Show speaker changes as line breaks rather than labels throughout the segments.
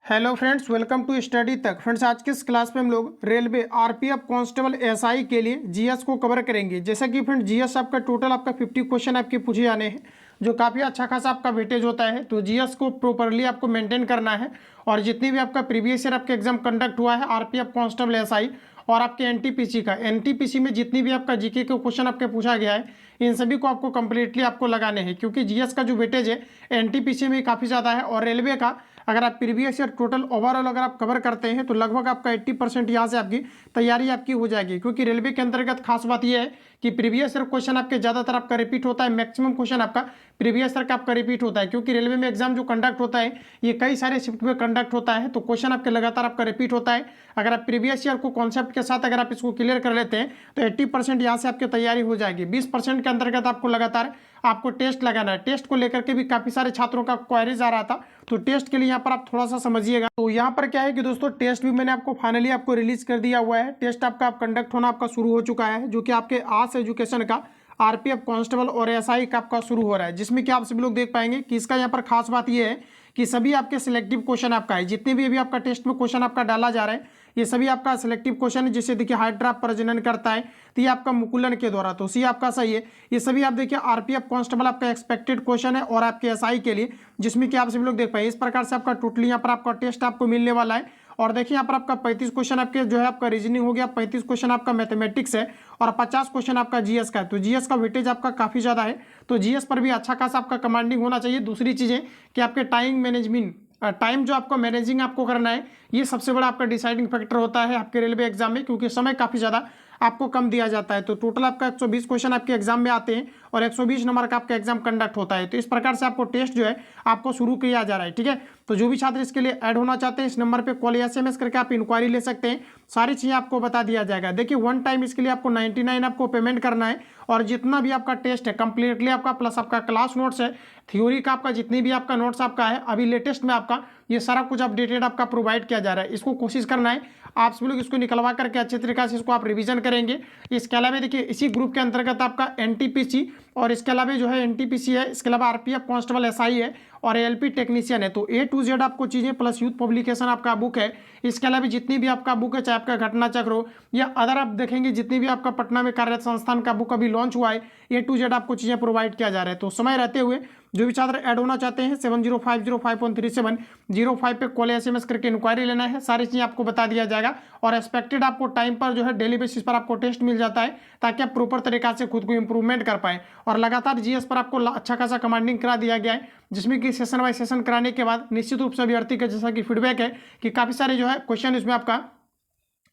Hello friends, welcome to study तक। Friends, आज के इस क्लास में हम लोग रेलवे आरपीएफ कांस्टेबल एसआई के लिए जीएस को कवर करेंगे। जैसा कि फ्रेंड्स जीएस आपका टोटल आपका 50 क्वेश्चन आपके पूछे जाने हैं, जो काफ़ी अच्छा खासा आपका वेटेज होता है। तो जीएस को प्रॉपरली आपको मेंटेन करना है और जितनी भी आपका प्रीवियस ईयर आपका एग्जाम कंडक्ट हुआ है आरपीएफ कांस्टेबल एसआई और आपके एनटीपीसी का, एनटीपीसी में जितनी भी आपका जीके के क्वेश्चन आपके पूछा गया है, इन सभी को आपको कंप्लीटली आपको लगाने हैं, क्योंकि जीएस का जो वेटेज है एनटीपीसी में काफ़ी ज़्यादा है। और रेलवे का अगर आप प्रीवियस ईयर टोटल ओवरऑल अगर आप कवर करते हैं तो लगभग आपका 80% यहाँ से आपकी तैयारी आपकी हो जाएगी। क्योंकि रेलवे के अंतर्गत खास बात यह है कि प्रीवियस ईयर क्वेश्चन आपके ज़्यादातर आपका रिपीट होता है, मैक्सिमम क्वेश्चन आपका प्रीवियस ईयर का आपका रिपीट होता है। क्योंकि रेलवे में एग्जाम जो कंडक्ट होता है ये कई सारे शिफ्ट में कंडक्ट होता है, तो क्वेश्चन आपके लगातार आपका रिपीट होता है। अगर आप प्रीवियस ईयर को कॉन्सेप्ट के साथ अगर आप इसको क्लियर कर लेते हैं तो 80% यहाँ से आपकी तैयारी हो जाएगी। 20% के अंतर्गत आपको लगातार आपको टेस्ट लगाना है। टेस्ट को लेकर के भी काफ़ी सारे छात्रों का क्वेरीज आ रहा था, तो टेस्ट के लिए यहाँ पर आप थोड़ा सा समझिएगा। तो यहाँ पर क्या है कि दोस्तों टेस्ट भी मैंने आपको फाइनली आपको रिलीज कर दिया हुआ है। टेस्ट आपका आप कंडक्ट होना आपका शुरू हो चुका है, जो कि आपके आर्ट्स एजुकेशन का आरपीएफ कांस्टेबल और एसआई का आपका शुरू हो रहा है, जिसमें कि आप सभी लोग देख पाएंगे कि इसका यहाँ पर खास बात यह है कि सभी आपके सिलेक्टिव क्वेश्चन आपका है। जितने भी अभी आपका टेस्ट में क्वेश्चन आपका डाला जा रहा है ये सभी आपका सिलेक्टिव क्वेश्चन है। जैसे देखिए हाइड्रा प्रजनन करता है तो ये आपका मुकुलन के द्वारा, तो सी आपका सही है। ये सभी आप देखिए आरपीएफ कांस्टेबल आपका एक्सपेक्टेड क्वेश्चन है और आपके एसआई के लिए, जिसमें कि आप सभी लोग देख पाए। इस प्रकार से आपका टोटली यहाँ पर आपका टेस्ट आपको मिलने वाला है। और देखिए यहाँ पर आपका 35 क्वेश्चन आपके जो है आपका रीजनिंग हो गया, 35 क्वेश्चन आपका मैथमेटिक्स है और 50 क्वेश्चन आपका जीएस का है। तो जीएस का वेटेज आपका काफ़ी ज़्यादा है, तो जीएस पर भी अच्छा खासा आपका कमांडिंग होना चाहिए। दूसरी चीज़ें कि आपके टाइम मैनेजमेंट, टाइम जो आपको मैनेजिंग आपको करना है, ये सबसे बड़ा आपका डिसाइडिंग फैक्टर होता है आपके रेलवे एग्जाम में, क्योंकि समय काफ़ी ज़्यादा आपको कम दिया जाता है। तो टोटल आपका 120 क्वेश्चन आपके एग्जाम में आते हैं और 120 नंबर का आपका एग्जाम कंडक्ट होता है। तो इस प्रकार से आपको टेस्ट जो है आपको शुरू किया जा रहा है, ठीक है। तो जो भी छात्र इसके लिए ऐड होना चाहते हैं इस नंबर पे कॉल या एसएमएस करके आप इंक्वायरी ले सकते हैं, सारी चीज़ें आपको बता दिया जाएगा। देखिए वन टाइम इसके लिए आपको 99 आपको पेमेंट करना है और जितना भी आपका टेस्ट है कंप्लीटली आपका प्लस आपका क्लास नोट्स है, थ्योरी का आपका जितनी भी आपका नोट्स आपका है अभी लेटेस्ट में आपका ये सारा कुछ अपडेटेड आपका प्रोवाइड किया जा रहा है। इसको कोशिश करना है आप सभी लोग इसको निकलवा करके अच्छे तरीके से इसको आप रिवीजन करेंगे। इसके अलावा देखिए इसी ग्रुप के अंतर्गत आपका एनटीपीसी और इसके अलावा जो है एनटीपीसी है, इसके अलावा आरपीएफ कांस्टेबल एसआई है और एएलपी टेक्नीशियन है। तो ए टू जेड आपको चीज़ें प्लस यूथ पब्लिकेशन आपका बुक है। इसके अलावा जितनी भी आपका बुक है, चाहे आपका घटना चक्र हो या अदर आप देखेंगे जितनी भी आपका पटना में कार्यरत संस्थान का बुक अभी लॉन्च हुआ है, ए टू जेड आपको चीज़ें प्रोवाइड किया जा रहा है। तो समय रहते हुए जो भी छात्र ऐड होना चाहते हैं 7050513705 पे कॉल एसएमएस करके इंक्वायरी लेना है, सारी चीज़ें आपको बता दिया जाएगा। और एक्सपेक्टेड आपको टाइम पर जो है डेली बेसिस पर आपको टेस्ट मिल जाता है, ताकि आप प्रॉपर तरीका से खुद को इंप्रूवमेंट कर पाए। और लगातार जीएस पर आपको अच्छा खासा कमांडिंग करा दिया गया है, जिसमें कि सेशन बाय सेशन कराने के बाद निश्चित रूप से अभ्यर्थी का जैसा कि फीडबैक है कि काफ़ी सारे जो है क्वेश्चन इसमें आपका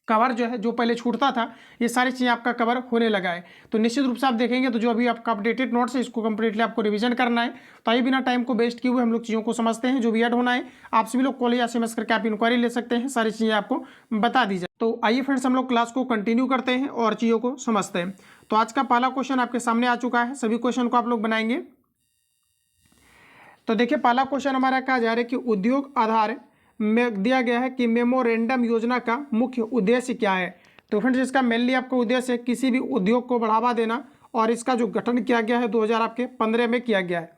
कवर जो है, जो पहले छूटता था ये सारी चीज़ें आपका कवर होने लगा है। तो निश्चित रूप से आप देखेंगे तो जो अभी आपका अपडेटेड नोट्स है इसको कंप्लीटली आपको रिवीजन करना है। तो आइए बिना टाइम को वेस्ट किए हुए हम लोग चीज़ों को समझते हैं। जो भी ऐड होना है आप सभी लोग कॉल या एसएमएस करके आप इंक्वायरी ले सकते हैं, सारी चीज़ें आपको बता दी जाए। तो आइए फ्रेंड्स हम लोग क्लास को कंटिन्यू करते हैं और चीज़ों को समझते हैं। तो आज का पहला क्वेश्चन आपके सामने आ चुका है, सभी क्वेश्चन को आप लोग बनाएंगे। तो देखिए पहला क्वेश्चन हमारा कहा जा रहा है कि उद्योग आधार में दिया गया है कि मेमोरेंडम योजना का मुख्य उद्देश्य क्या है। तो फ्रेंड्स इसका मेनली आपका उद्देश्य है किसी भी उद्योग को बढ़ावा देना और इसका जो गठन किया गया है 2015 में किया गया है।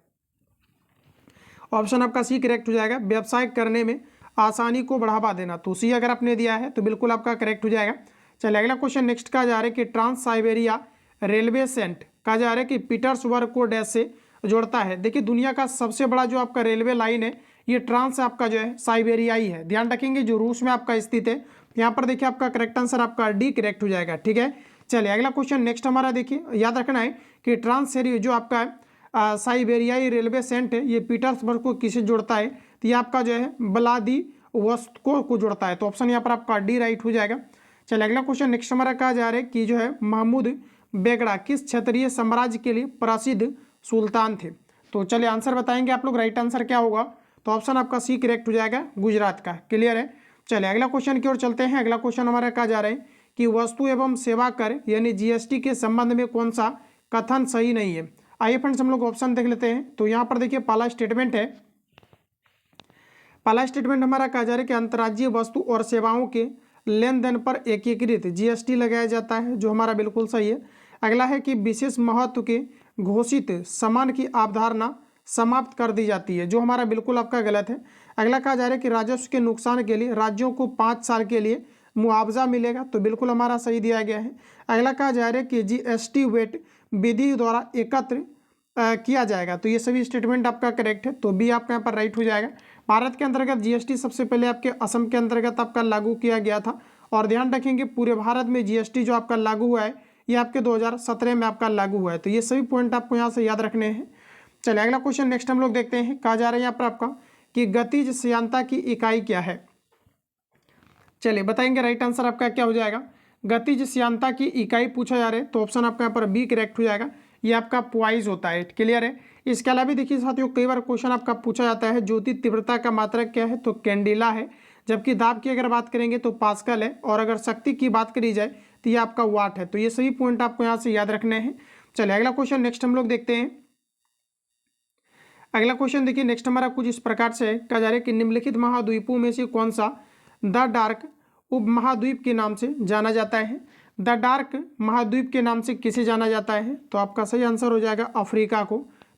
ऑप्शन आपका सी करेक्ट हो जाएगा। व्यवसाय करने में आसानी को बढ़ावा देना, तो सी अगर आपने दिया है तो बिल्कुल आपका करेक्ट हो जाएगा। चलिए अगला क्वेश्चन नेक्स्ट कहा जा रहा है कि ट्रांस साइबेरिया रेलवे सेंट कहा जा रहा है कि पीटर्सबर्ग को डैश से जोड़ता है। देखिए दुनिया का सबसे बड़ा जो आपका रेलवे लाइन है ये ट्रांस आपका जो है साइबेरियाई है, ध्यान रखेंगे, जो रूस में आपका स्थित है। यहाँ पर देखिए आपका करेक्ट आंसर आपका डी करेक्ट हो जाएगा, ठीक है। चलिए अगला क्वेश्चन नेक्स्ट हमारा देखिए, याद रखना है कि ट्रांस जो आपका साइबेरियाई रेलवे सेंट है ये पीटर्सबर्ग को किसे जोड़ता है, तो ये आपका जो है व्लादिवोस्तोक को जोड़ता है। तो ऑप्शन यहाँ पर आपका डी राइट हो जाएगा। चलिए अगला क्वेश्चन नेक्स्ट हमारा कहा जा रहा है कि जो है महमूद बेगड़ा किस क्षेत्रीय साम्राज्य के लिए प्रसिद्ध सुल्तान थे। तो चलिए आंसर बताएंगे आप लोग, राइट आंसर क्या होगा। तो ऑप्शन आपका सी करेक्ट हो जाएगा, गुजरात का। क्लियर है। चलिए अगला क्वेश्चन की ओर चलते हैं। अगला क्वेश्चन हमारा कहा जा रहा है कि वस्तु एवं सेवा कर यानी जीएसटी के संबंध में कौन सा कथन सही नहीं है। आइए फ्रेंड्स हम लोग ऑप्शन देख लेते हैं। तो यहाँ पर देखिए पहला स्टेटमेंट है, पहला स्टेटमेंट हमारा कहा जा रहा है कि अंतर्राज्यीय वस्तु और सेवाओं के लेन देन पर एकीकृत जीएसटी लगाया जाता है, जो हमारा बिल्कुल सही है। अगला है कि विशेष महत्व के घोषित सामान की अवधारणा समाप्त कर दी जाती है, जो हमारा बिल्कुल आपका गलत है। अगला कहा जा रहा है कि राजस्व के नुकसान के लिए राज्यों को 5 साल के लिए मुआवजा मिलेगा, तो बिल्कुल हमारा सही दिया गया है। अगला कहा जा रहा है कि जीएसटी वेट विधि द्वारा एकत्र किया जाएगा, तो ये सभी स्टेटमेंट आपका करेक्ट है, तो बी आपका यहाँ पर राइट हो जाएगा। भारत के अंतर्गत जीएसटी सबसे पहले आपके असम के अंतर्गत आपका लागू किया गया था, और ध्यान रखेंगे पूरे भारत में जीएसटी जो आपका लागू हुआ है ये आपके 2017 में आपका लागू हुआ है, तो ये सभी पॉइंट आपको यहाँ से याद रखने हैं। चलिए अगला क्वेश्चन नेक्स्ट हम लोग देखते हैं। कहा जा रहा है यहाँ पर आपका कि गतिज श्यानता की इकाई क्या है। चलिए बताएंगे राइट आंसर आपका क्या हो जाएगा। गतिज श्यानता की इकाई पूछा जा रहा है, तो ऑप्शन आपका यहाँ पर बी करेक्ट हो जाएगा, ये आपका पॉइज होता है। क्लियर है। इसके अलावा देखिए साथियों कई बार क्वेश्चन आपका पूछा जाता है ज्योति तीव्रता का मात्रक क्या है, तो कैंडिला है, जबकि दाब की अगर बात करेंगे तो पास्कल है, और अगर शक्ति की बात करी जाए तो ये आपका वाट है। तो ये सभी पॉइंट आपको यहाँ से याद रखने हैं। चलिए अगला क्वेश्चन नेक्स्ट हम लोग देखते हैं। अगला क्वेश्चन देखिए नेक्स्ट हमारा कुछ इस प्रकार से कहा जा रहा है कि निम्नलिखित महाद्वीपों में से कौन सा द डार्क उपमहाद्वीप के नाम से जाना जाता है। द डार्क महाद्वीप के नाम से किसे जाना जाता है, तो आपका सही आंसर हो जाएगा अफ्रीका को,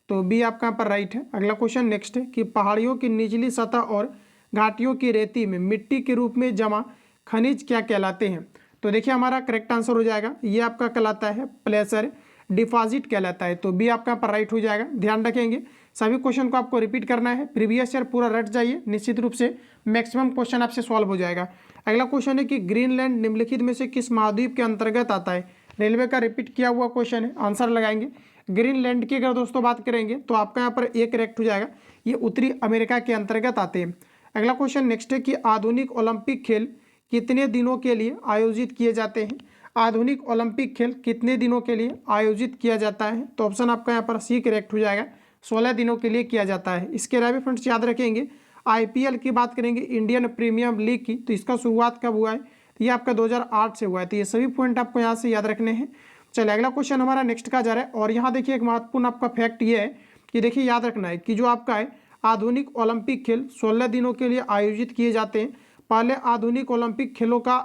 तो बी आपका यहाँ पर राइट है। अगला क्वेश्चन नेक्स्ट है कि पहाड़ियों की निचली सतह और घाटियों की रेती में मिट्टी के रूप में जमा खनिज क्या कहलाते हैं, तो देखिए हमारा करेक्ट आंसर हो जाएगा, ये आपका कहलाता है प्लेसर डिपॉजिट कहलाता है, तो बी आपका यहाँ पर राइट हो जाएगा। ध्यान रखेंगे सभी क्वेश्चन को आपको रिपीट करना है, प्रीवियस ईयर पूरा रट जाइए, निश्चित रूप से मैक्सिमम क्वेश्चन आपसे सॉल्व हो जाएगा। अगला क्वेश्चन है कि ग्रीनलैंड निम्नलिखित में से किस महाद्वीप के अंतर्गत आता है। रेलवे का रिपीट किया हुआ क्वेश्चन है, आंसर लगाएंगे। ग्रीनलैंड की अगर दोस्तों बात करेंगे तो आपका यहाँ पर ए करेक्ट हो जाएगा, ये उत्तरी अमेरिका के अंतर्गत आते हैं। अगला क्वेश्चन नेक्स्ट है कि आधुनिक ओलंपिक खेल कितने दिनों के लिए आयोजित किए जाते हैं। आधुनिक ओलंपिक खेल कितने दिनों के लिए आयोजित किया जाता है, तो ऑप्शन आपका यहाँ पर सी करेक्ट हो जाएगा, 16 दिनों के लिए किया जाता है। इसके अलावा फ्रेंड्स याद रखेंगे आईपीएल की बात करेंगे, इंडियन प्रीमियर लीग की, तो इसका शुरुआत कब हुआ है, तो ये आपका 2008 से हुआ है, तो ये सभी पॉइंट आपको यहाँ से याद रखने हैं। चलिए अगला क्वेश्चन हमारा नेक्स्ट का जा रहा है, और यहाँ देखिए एक महत्वपूर्ण आपका फैक्ट ये है कि देखिए याद रखना है कि जो आपका है आधुनिक ओलंपिक खेल 16 दिनों के लिए आयोजित किए जाते हैं। पहले आधुनिक ओलंपिक खेलों का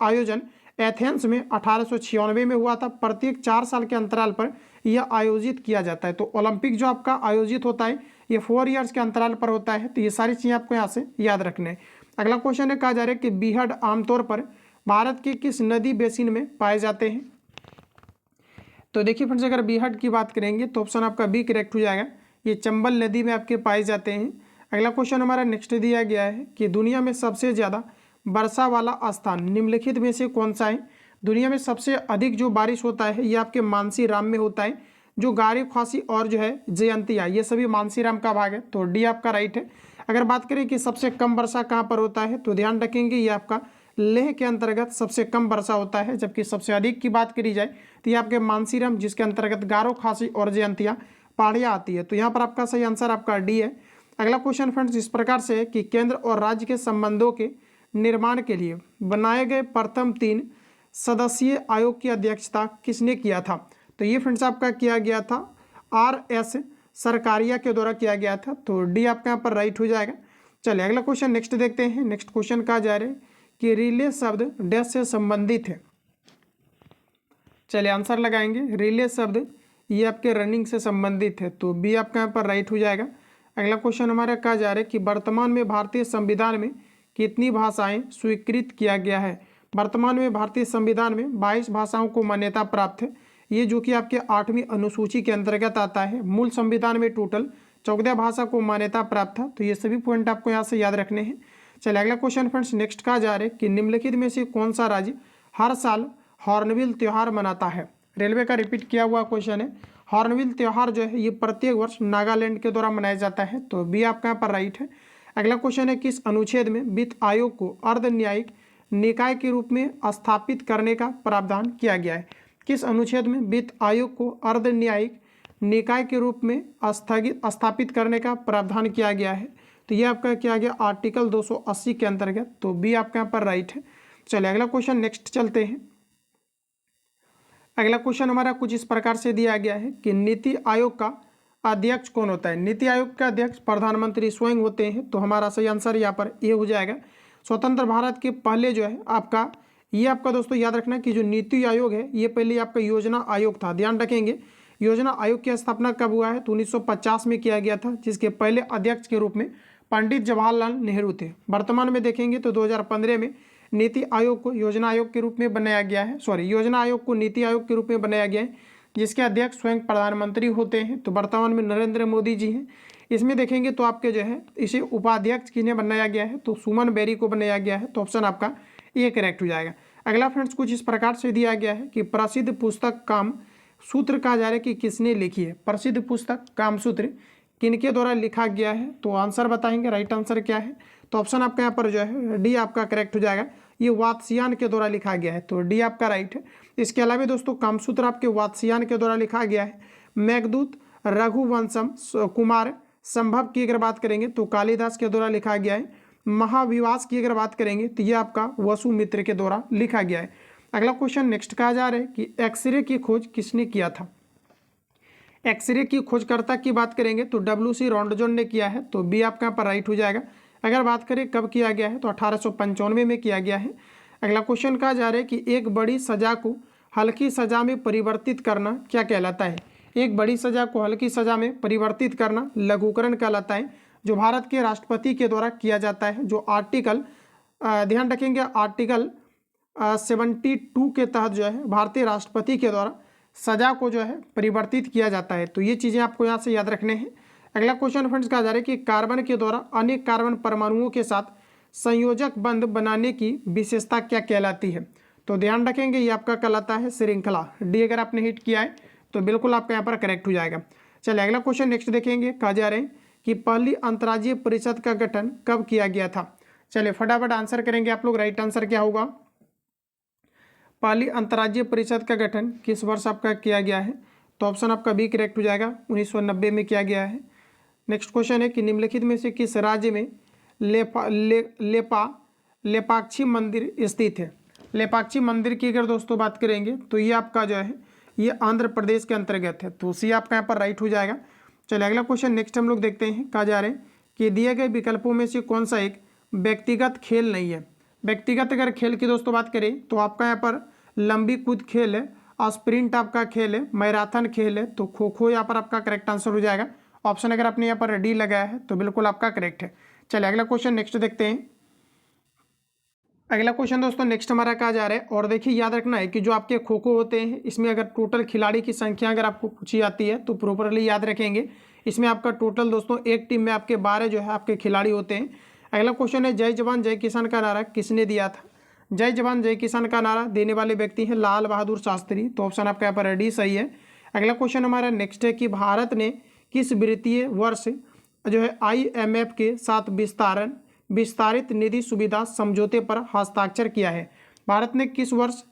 आयोजन एथेंस में 1896 में हुआ था। प्रत्येक 4 साल के अंतराल पर यह आयोजित किया जाता है, तो ओलंपिक जो आपका आयोजित होता है ये 4 ईयर्स के अंतराल पर होता है, तो ये सारी चीज़ें आपको यहाँ से याद रखना है। अगला क्वेश्चन है कहा जा रहा है कि बीहड़ आमतौर पर भारत के किस नदी बेसिन में पाए जाते हैं, तो देखिए फ्रेंड्स अगर बीहड़ की बात करेंगे तो ऑप्शन आपका बी करेक्ट हो जाएगा, ये चंबल नदी में आपके पाए जाते हैं। अगला क्वेश्चन हमारा नेक्स्ट दिया गया है कि दुनिया में सबसे ज़्यादा वर्षा वाला स्थान निम्नलिखित में से कौन सा है। दुनिया में सबसे अधिक जो बारिश होता है ये आपके मानसीराम में होता है, जो गारी खासी और जो है जयंतिया ये सभी मानसीराम का भाग है, तो डी आपका राइट है। अगर बात करें कि सबसे कम वर्षा कहाँ पर होता है, तो ध्यान रखेंगे ये आपका लेह के अंतर्गत सबसे कम वर्षा होता है, जबकि सबसे अधिक की बात करी जाए तो ये आपके मानसीराम जिसके अंतर्गत गारो खासी और जयंतिया पहाड़ियाँ आती है, तो यहाँ पर आपका सही आंसर आपका डी है। अगला क्वेश्चन फ्रेंड्स इस प्रकार से है कि केंद्र और राज्य के संबंधों के निर्माण के लिए बनाए गए प्रथम 3 सदस्यीय आयोग की अध्यक्षता किसने किया था, तो ये फ्रेंड्स आपका किया गया था RS सरकारिया के द्वारा किया गया था, तो डी आपका यहाँ पर राइट हो जाएगा। चलिए अगला क्वेश्चन नेक्स्ट देखते हैं। नेक्स्ट क्वेश्चन कहा जा रहा है कि रिले शब्द डैश से संबंधित है। चलिए आंसर लगाएंगे, रिले शब्द ये आपके रनिंग से संबंधित है, तो बी आपका यहाँ पर राइट हो जाएगा। अगला क्वेश्चन हमारा कहा जा रहा है कि वर्तमान में भारतीय संविधान में कितनी भाषाएं स्वीकृत किया गया है। वर्तमान में भारतीय संविधान में 22 भाषाओं को मान्यता प्राप्त है, ये जो कि आपके 8वीं अनुसूची के अंतर्गत आता है। मूल संविधान में टोटल 14 भाषा को मान्यता प्राप्त था, तो ये सभी पॉइंट आपको यहाँ से याद रखने हैं। चलिए अगला क्वेश्चन फ्रेंड्स नेक्स्ट कहा जा रहा है कि निम्नलिखित में से कौन सा राज्य हर साल हॉर्नबिल त्यौहार मनाता है। रेलवे का रिपीट किया हुआ क्वेश्चन है। हॉर्नबिल त्यौहार जो है ये प्रत्येक वर्ष नागालैंड के द्वारा मनाया जाता है, तो बी आपका यहाँ पर राइट है। अगला क्वेश्चन है किस अनुच्छेद में वित्त आयोग को अर्ध न्यायिक निकाय के रूप में स्थापित करने का प्रावधान किया गया है। किस अनुच्छेद में वित्त आयोग को अर्ध न्यायिक निकाय के रूप में स्थापित करने का प्रावधान किया गया है, तो ये आपका किया गया आर्टिकल 280 के अंतर्गत, तो बी आपका यहाँ पर राइट है। चलिए अगला क्वेश्चन नेक्स्ट चलते हैं। अगला क्वेश्चन हमारा कुछ इस प्रकार से दिया गया है कि नीति आयोग का अध्यक्ष कौन होता है। नीति आयोग का अध्यक्ष प्रधानमंत्री स्वयं होते हैं, तो हमारा सही आंसर यहाँ पर ए हो जाएगा। स्वतंत्र भारत के पहले जो है आपका ये आपका दोस्तों याद रखना कि जो नीति आयोग है ये पहले आपका योजना आयोग था। ध्यान रखेंगे योजना आयोग की स्थापना कब हुआ है? तो 1950 में किया गया था, जिसके पहले अध्यक्ष के रूप में पंडित जवाहरलाल नेहरू थे। वर्तमान में देखेंगे तो 2015 में नीति आयोग को योजना आयोग के रूप में बनाया गया है, योजना आयोग को नीति आयोग के रूप में बनाया गया है, जिसके अध्यक्ष स्वयं प्रधानमंत्री होते हैं। तो वर्तमान में नरेंद्र मोदी जी हैं। इसमें देखेंगे तो आपके जो है इसे उपाध्यक्ष किन्हें बनाया गया है? तो सुमन बेरी को बनाया गया है। तो ऑप्शन आपका ये करेक्ट हो जाएगा। अगला फ्रेंड्स कुछ इस प्रकार से दिया गया है कि प्रसिद्ध पुस्तक काम सूत्र कहा जा रहा है कि किसने लिखी है? प्रसिद्ध पुस्तक कामसूत्र किनके द्वारा लिखा गया है? तो आंसर बताएंगे, राइट आंसर क्या है? तो ऑप्शन आपका यहाँ पर जो है डी आपका करेक्ट हो जाएगा। ये वात्स्यायन के द्वारा लिखा गया है, तो डी आपका राइट है। इसके अलावा दोस्तों कामसूत्र आपके वात्स्यायन के द्वारा लिखा गया है। मेघदूत रघुवंशम कुमार संभव की अगर बात करेंगे तो कालिदास के द्वारा लिखा गया है। महाविवास की अगर बात करेंगे तो ये आपका वसुमित्र के द्वारा लिखा गया है। अगला क्वेश्चन नेक्स्ट कहा जा रहा है कि एक्सरे की खोज किसने किया था? एक्सरे की खोजकर्ता की बात करेंगे तो WC रॉन्डजन ने किया है। तो बी आपका यहाँ पर राइट हो जाएगा। अगर बात करें कब किया गया है तो 1895 में किया गया है। अगला क्वेश्चन कहा जा रहा है कि एक बड़ी सजा को हल्की सजा में परिवर्तित करना क्या कहलाता है? एक बड़ी सजा को हल्की सजा में परिवर्तित करना लघुकरण कहलाता है, जो भारत के राष्ट्रपति के द्वारा किया जाता है। जो आर्टिकल ध्यान रखेंगे आर्टिकल 72 के तहत जो है भारतीय राष्ट्रपति के द्वारा सजा को जो है परिवर्तित किया जाता है। तो ये चीज़ें आपको यहाँ से याद रखने हैं। अगला क्वेश्चन फ्रेंड्स कहा जा रहा है कि कार्बन के द्वारा अनेक कार्बन परमाणुओं के साथ संयोजक बंध बनाने की विशेषता क्या कहलाती है? तो ध्यान रखेंगे ये आपका कहलाता है श्रृंखला। डी अगर आपने हिट किया है तो बिल्कुल आपका यहाँ पर करेक्ट हो जाएगा। चलिए अगला क्वेश्चन नेक्स्ट देखेंगे। कहा जा रहे हैं कि पहली अंतर्राज्यीय परिषद का गठन कब किया गया था? चलिए फटाफट आंसर करेंगे आप लोग। राइट आंसर क्या होगा? पहली अंतर्राज्यीय परिषद का गठन किस वर्ष आपका किया गया है? तो ऑप्शन आपका बी करेक्ट हो जाएगा। 1990 में किया गया है। नेक्स्ट क्वेश्चन है कि निम्नलिखित में से किस राज्य में लेपाक्षी मंदिर स्थित है? लेपाक्षी मंदिर की अगर दोस्तों बात करेंगे तो ये आपका जो है ये आंध्र प्रदेश के अंतर्गत है। तो सी आपका यहाँ पर राइट हो जाएगा। चलिए अगला क्वेश्चन नेक्स्ट हम लोग देखते हैं। कहा जा रहे हैं कि दिए गए विकल्पों में से कौन सा एक व्यक्तिगत खेल नहीं है? व्यक्तिगत अगर खेल की दोस्तों बात करें तो आपका यहाँ पर लंबी कूद खेल है, स्प्रिंट आपका खेल है, मैराथन खेल है। तो खो खो यहाँ पर आपका करेक्ट आंसर हो जाएगा। ऑप्शन अगर आपने यहाँ पर डी लगाया है तो बिल्कुल आपका करेक्ट है। चलिए अगला क्वेश्चन नेक्स्ट देखते हैं। अगला क्वेश्चन दोस्तों नेक्स्ट हमारा कहा जा रहा है, और देखिए याद रखना है कि जो आपके खो खो होते हैं इसमें अगर टोटल खिलाड़ी की संख्या अगर आपको पूछी जाती है तो प्रॉपरली याद रखेंगे। इसमें आपका टोटल दोस्तों एक टीम में आपके 12 जो है आपके खिलाड़ी होते हैं। अगला क्वेश्चन है जय जवान जय किसान का नारा किसने दिया था? जय जवान जय किसान का नारा देने वाले व्यक्ति हैं लाल बहादुर शास्त्री। तो ऑप्शन आपका यहाँ पर डी सही है। अगला क्वेश्चन हमारा नेक्स्ट है कि भारत ने किस वित्तीय वर्ष जो है IMF के साथ विस्तारित निधि सुविधा समझौते पर हस्ताक्षर किया है? भारत ने किस वर्ष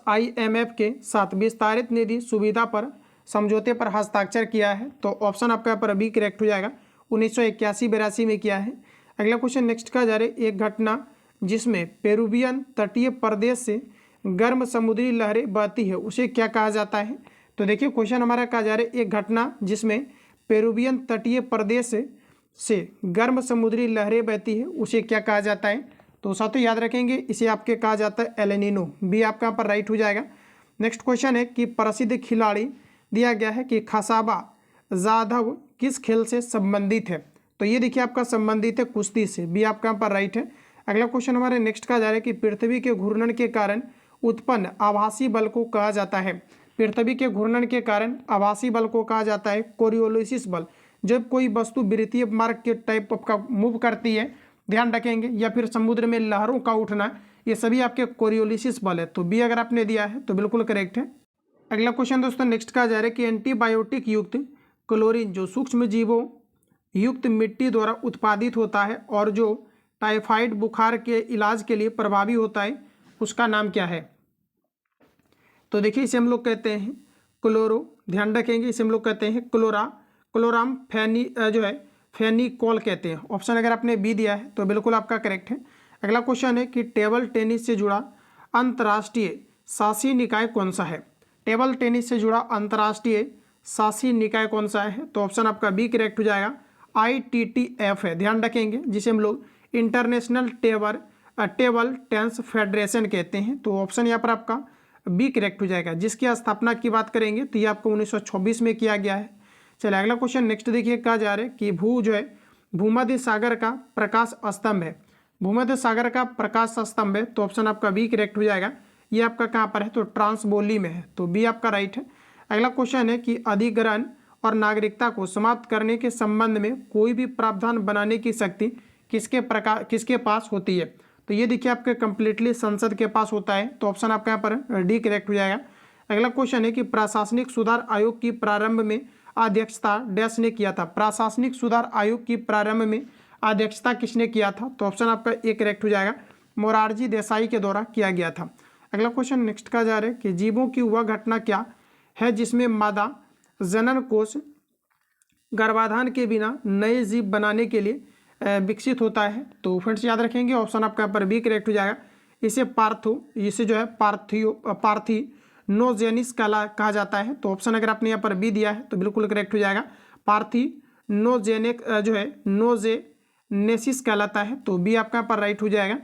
IMF के साथ विस्तारित निधि सुविधा पर समझौते पर हस्ताक्षर किया है? तो ऑप्शन आपका यहाँ पर बी करेक्ट हो जाएगा। 1981-82 में किया है। अगला क्वेश्चन नेक्स्ट का जा रहा है एक घटना जिसमें पेरुवियन तटीय प्रदेश से गर्म समुद्री लहरें बहती है उसे क्या कहा जाता है? तो देखिए क्वेश्चन हमारा कहा जा रहा है एक घटना जिसमें पेरुवियन तटीय प्रदेश से गर्म समुद्री लहरें बहती है उसे क्या कहा जाता है? तो साथों याद रखेंगे इसे आपके कहा जाता है एल नीनो। बी आपका यहाँ पर राइट हो जाएगा। नेक्स्ट क्वेश्चन है कि प्रसिद्ध खिलाड़ी दिया गया है कि खसाबा जाधव किस खेल से संबंधित है? तो ये देखिए आपका संबंधित है कुश्ती से। बी आपका यहाँ पर राइट है। अगला क्वेश्चन हमारे नेक्स्ट कहा जा रहा है कि पृथ्वी के घूर्णन के कारण उत्पन्न आभासी बल को कहा जाता है? पृथ्वी के घूर्णन के कारण आभासी बल को कहा जाता है कोरियोलिसिस बल। जब कोई वस्तु वृत्तीय मार्ग के टाइप का मूव करती है, ध्यान रखेंगे, या फिर समुद्र में लहरों का उठना, ये सभी आपके कोरियोलिसिस बल है। तो बी अगर आपने दिया है तो बिल्कुल करेक्ट है। अगला क्वेश्चन दोस्तों नेक्स्ट कहा जा रहा है कि एंटीबायोटिक युक्त क्लोरीन जो सूक्ष्म जीवों युक्त मिट्टी द्वारा उत्पादित होता है और जो टाइफाइड बुखार के इलाज के लिए प्रभावी होता है उसका नाम क्या है? तो देखिए इसे हम लोग कहते हैं क्लोरो, ध्यान रखेंगे इसे हम लोग कहते हैं क्लोराम फेनिकोल कहते हैं। ऑप्शन अगर आपने बी दिया है तो बिल्कुल आपका करेक्ट है। अगला क्वेश्चन है कि टेबल टेनिस से जुड़ा अंतर्राष्ट्रीय शासी निकाय कौन सा है? टेबल टेनिस से जुड़ा अंतर्राष्ट्रीय शासी निकाय कौन सा है? तो ऑप्शन आपका बी करेक्ट हो जाएगा। ITTF है, ध्यान रखेंगे, जिसे हम लोग इंटरनेशनल टेबल टेनिस फेडरेशन कहते हैं। तो ऑप्शन यहाँ पर आपका बी करेक्ट हो जाएगा। जिसकी स्थापना की बात करेंगे तो ये आपको 1926 में किया गया है। चलिए अगला क्वेश्चन नेक्स्ट देखिए, कहा जा रहा है कि भूमध्य सागर का प्रकाश स्तंभ है। भूमध्य सागर का प्रकाश स्तंभ है, तो ऑप्शन आपका बी करेक्ट हो जाएगा। ये आपका कहाँ पर है, तो ट्रांसबोली में है, तो बी आपका राइट है। अगला क्वेश्चन है कि अधिग्रहण और नागरिकता को समाप्त करने के संबंध में कोई भी प्रावधान बनाने की शक्ति किसके पास होती है। तो ये देखिए आपके कंप्लीटली संसद के पास होता है, तो ऑप्शन आपका यहाँ पर डी करेक्ट हो जाएगा। अगला क्वेश्चन है कि प्रशासनिक सुधार आयोग की प्रारंभ में अध्यक्षता डैश ने किया था। प्रशासनिक सुधार आयोग की प्रारंभ में अध्यक्षता किसने किया था, तो ऑप्शन आपका ए करेक्ट हो जाएगा। मोरारजी देसाई के द्वारा किया गया था। अगला क्वेश्चन नेक्स्ट का जा रहा है कि जीवों की वह घटना क्या है जिसमें मादा जनन कोष गर्भाधान के बिना नए जीव बनाने के लिए विकसित होता है। तो फ्रेंड्स याद रखेंगे ऑप्शन आपका यहाँ पर बी करेक्ट हो जाएगा। इसे जो है पार्थिनोजेनिस कहा जाता है। तो ऑप्शन अगर आपने यहाँ पर बी दिया है तो बिल्कुल करेक्ट हो जाएगा। पार्थिनोजेनिक जो है नोजेनेसिस कहलाता है, तो बी आपका यहाँ पर राइट हो जाएगा।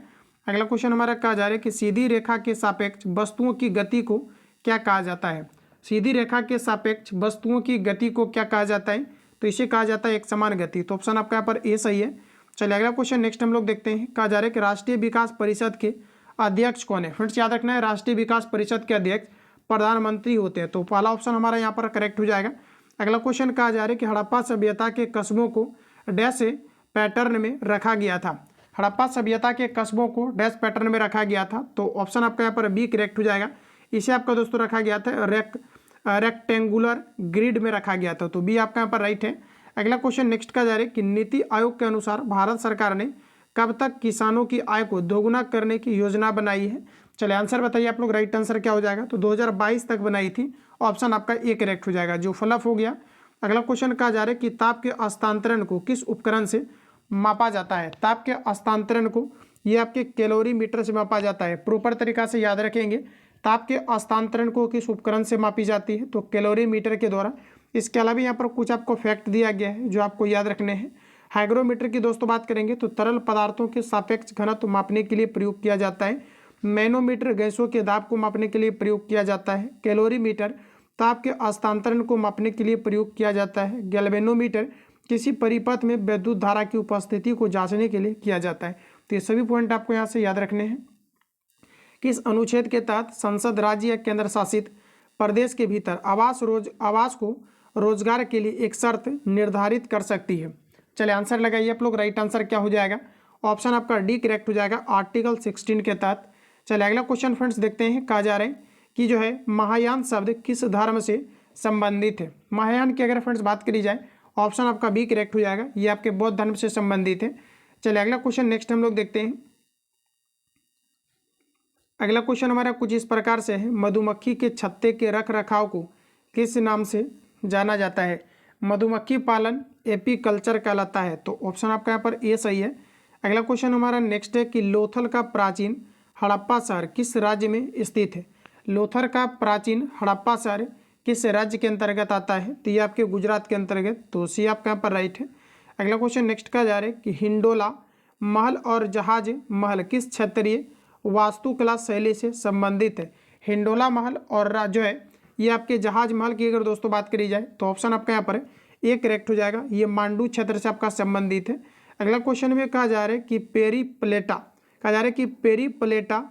अगला क्वेश्चन हमारा कहा जा रहा है कि सीधी रेखा के सापेक्ष वस्तुओं की गति को क्या कहा जाता है। सीधी रेखा के सापेक्ष वस्तुओं की गति को क्या कहा जाता है, तो इसे कहा जाता है एक समान गति। तो ऑप्शन आपका यहाँ पर ए सही है। चलिए अगला क्वेश्चन नेक्स्ट हम लोग देखते हैं। कहा जा रहा है कि राष्ट्रीय विकास परिषद के अध्यक्ष कौन है। फ्रेंड्स याद रखना है, राष्ट्रीय विकास परिषद के अध्यक्ष प्रधानमंत्री होते हैं, तो पहला ऑप्शन हमारा यहाँ पर करेक्ट हो जाएगा। अगला क्वेश्चन कहा जा रहा है कि हड़प्पा सभ्यता के कस्बों को डैश पैटर्न में रखा गया था। हड़प्पा सभ्यता के कस्बों को डैश पैटर्न में रखा गया था, तो ऑप्शन आपका यहाँ पर बी करेक्ट हो जाएगा। इसे आपका दोस्तों रखा गया था रेक्टेंगुलर ग्रिड में रखा गया था, तो बी आपका यहाँ पर राइट है। अगला क्वेश्चन नेक्स्ट का जा रहा है कि नीति आयोग के अनुसार भारत सरकार ने कब तक किसानों की आय को दोगुना करने की योजना बनाई है। चलिए आंसर बताइए आप लोग, राइट आंसर क्या हो जाएगा, तो 2022 तक बनाई थी। ऑप्शन आपका ए करेक्ट हो जाएगा, जो फ्लप हो गया। अगला क्वेश्चन कहा जा रहा है कि ताप के हस्तांतरण को किस उपकरण से मापा जाता है। ताप के हस्तांतरण को ये आपके कैलोरीमीटर से मापा जाता है। प्रॉपर तरीका से याद रखेंगे, ताप के हस्तांतरण को किस उपकरण से मापी जाती है, तो कैलोरीमीटर के द्वारा। इसके अलावा यहाँ पर कुछ आपको फैक्ट दिया गया है जो आपको याद रखने हैं। हाइग्रोमीटर की दोस्तों बात करेंगे तो तरल पदार्थों के सापेक्ष घनत्व मापने के लिए प्रयोग किया जाता है। मैनोमीटर गैसों के दाब को मापने के लिए प्रयोग किया जाता है। कैलोरीमीटर ताप के हस्तांतरण को मापने के लिए प्रयोग किया जाता है। गैल्वेनोमीटर किसी परिपथ में विद्युत धारा की उपस्थिति को जांचने के लिए किया जाता है। तो ये सभी पॉइंट आपको यहाँ से याद रखने हैं। किस अनुच्छेद के तहत संसद राज्य या केंद्र शासित प्रदेश के भीतर आवास को रोजगार के लिए एक शर्त निर्धारित कर सकती है। चलिए आंसर लगाइए आप लोग, राइट आंसर क्या हो जाएगा, ऑप्शन आपका डी करेक्ट हो जाएगा, आर्टिकल 16 के तहत। चलिए अगला क्वेश्चन फ्रेंड्स देखते हैं। कहा जा रहा है कि जो है महायान शब्द किस धर्म से संबंधित है। महायान की अगर फ्रेंड्स बात करी जाए, ऑप्शन आपका बी करेक्ट हो जाएगा, ये आपके बौद्ध धर्म से संबंधित है। चलिए अगला क्वेश्चन नेक्स्ट हम लोग देखते हैं। अगला क्वेश्चन हमारा कुछ इस प्रकार से है, मधुमक्खी के छत्ते के रख रखाव को किस नाम से जाना जाता है। मधुमक्खी पालन एपीकल्चर कहलाता है, तो ऑप्शन आपका यहाँ पर ए सही है। अगला क्वेश्चन हमारा नेक्स्ट है कि लोथल का प्राचीन हड़प्पा शहर किस राज्य में स्थित है। लोथल का प्राचीन हड़प्पा शहर किस राज्य के अंतर्गत आता है, तो ये आपके गुजरात के अंतर्गत, तो सी आपका यहाँ पर राइट है। अगला क्वेश्चन नेक्स्ट का जा रहा है कि हिंडोला महल और जहाज महल किस क्षेत्रीय वास्तुकला शैली से संबंधित है। हिंडोला महल और जो है ये आपके जहाज महल की अगर दोस्तों बात करी जाए तो ऑप्शन आपका यहाँ पर ए करेक्ट हो जाएगा, ये मांडू क्षेत्र से आपका संबंधित है। अगला क्वेश्चन में कहा जा रहा है कि पेरीप्लेटा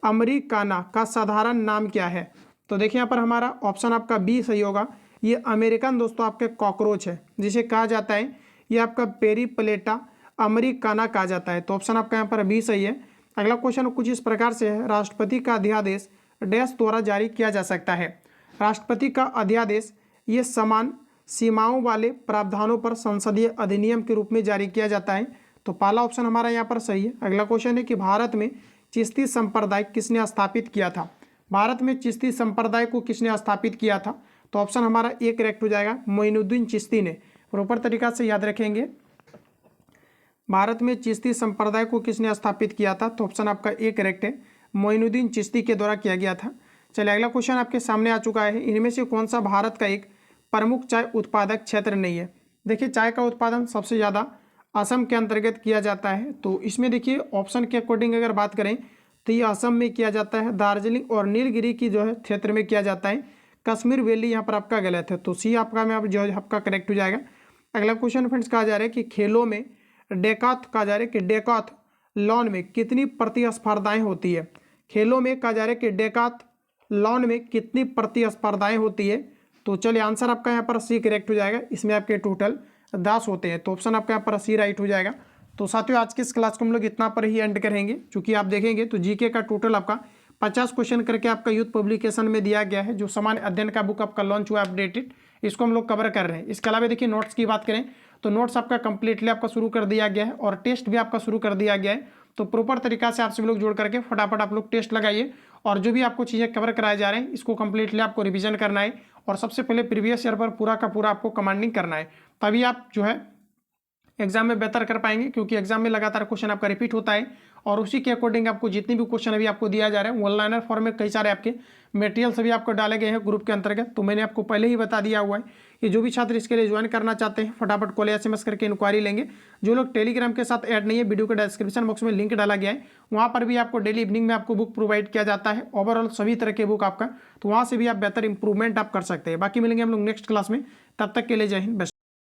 अमेरिकाना का साधारण नाम क्या है। तो देखिए यहाँ पर हमारा ऑप्शन आपका बी सही होगा, ये अमेरिकन दोस्तों आपके कॉकरोच है जिसे कहा जाता है, ये आपका पेरीप्लेटा अमेरिकाना कहा जाता है, तो ऑप्शन आपका यहाँ पर बी सही है। अगला क्वेश्चन कुछ इस प्रकार से है, राष्ट्रपति का अध्यादेश डैश द्वारा जारी किया जा सकता है। राष्ट्रपति का अध्यादेश ये समान सीमाओं वाले प्रावधानों पर संसदीय अधिनियम के रूप में जारी किया जाता है, तो पहला ऑप्शन हमारा यहाँ पर सही है। अगला क्वेश्चन है कि भारत में चिश्ती संप्रदाय किसने स्थापित किया था। भारत में चिश्ती संप्रदाय को किसने स्थापित किया था, तो ऑप्शन हमारा ए करेक्ट हो जाएगा, मोइनुद्दीन चिश्ती ने। प्रॉपर तरीका से याद रखेंगे, भारत में चिश्ती संप्रदाय को किसने स्थापित किया था, तो ऑप्शन आपका ए करेक्ट है, मोइनुद्दीन चिश्ती के द्वारा किया गया था। चलिए अगला क्वेश्चन आपके सामने आ चुका है, इनमें से कौन सा भारत का एक प्रमुख चाय उत्पादक क्षेत्र नहीं है। देखिए चाय का उत्पादन सबसे ज़्यादा असम के अंतर्गत किया जाता है, तो इसमें देखिए ऑप्शन के अकॉर्डिंग अगर बात करें तो ये असम में किया जाता है। दार्जिलिंग और नीलगिरी की जो है क्षेत्र में किया जाता है। कश्मीर वैली यहाँ पर आपका गलत है, तो सी आपका में आप जो है आपका करेक्ट हो जाएगा। अगला क्वेश्चन फ्रेंड्स कहा जा रहा है कि खेलों में डेकाथ कहा जा रहा है कि डेकाथ लॉन में कितनी प्रतिस्पर्धाएं होती है। खेलों में कहा जा रहा है कि डेकाथ लॉन में कितनी प्रतिस्पर्धाएं होती है। तो चलिए आंसर आपका यहाँ पर सी करेक्ट हो जाएगा। इसमें आपके टोटल 10 होते हैं, तो ऑप्शन आपका यहाँ पर सी राइट हो जाएगा। तो साथियों आज की इस क्लास को हम लोग इतना पर ही एंड करेंगे, क्योंकि आप देखेंगे तो जीके का टोटल आपका 50 क्वेश्चन करके आपका यूथ पब्लिकेशन में दिया गया है। जो सामान्य अध्ययन का बुक आपका लॉन्च हुआ अपडेटेड, इसको हम लोग कवर कर रहे हैं। इसके अलावा देखिए नोट्स की बात करें तो नोट्स आपका कंप्लीटली आपका शुरू कर दिया गया है और टेस्ट भी आपका शुरू कर दिया गया है। तो प्रॉपर तरीका से आप सभी लोग जोड़ करके फटाफट आप लोग टेस्ट लगाइए और जो भी आपको चीज़ें कवर कराए जा रहे हैं इसको कंप्लीटली आपको रिवीजन करना है और सबसे पहले प्रीवियस ईयर पर पूरा का पूरा आपको कमांडिंग करना है, तभी आप जो है एग्जाम में बेहतर कर पाएंगे। क्योंकि एग्जाम में लगातार क्वेश्चन आपका रिपीट होता है और उसी के अकॉर्डिंग आपको जितने भी क्वेश्चन अभी आपको दिया जा रहा है ऑनलाइनर फॉर्म में कई सारे आपके मटेरियल्स अभी आपको डाले गए हैं ग्रुप के अंतर्गत। तो मैंने आपको पहले ही बता दिया हुआ है कि जो भी छात्र इसके लिए ज्वाइन करना चाहते हैं फटाफट कॉल या SMS करके इंक्वायरी लेंगे। जो लोग टेलीग्राम के साथ ऐड नहीं है, वीडियो के डिस्क्रिप्शन बॉक्स में लिंक डाला गया है, वहाँ पर भी आपको डेली इवनिंग में आपको बुक प्रोवाइड किया जाता है, ओवरऑल सभी तरह के बुक आपका। तो वहाँ से भी आप बेहतर इंप्रूवमेंट आप कर सकते हैं। बाकी मिलेंगे हम लोग नेक्स्ट क्लास में, तब तक के लिए जय हिंद।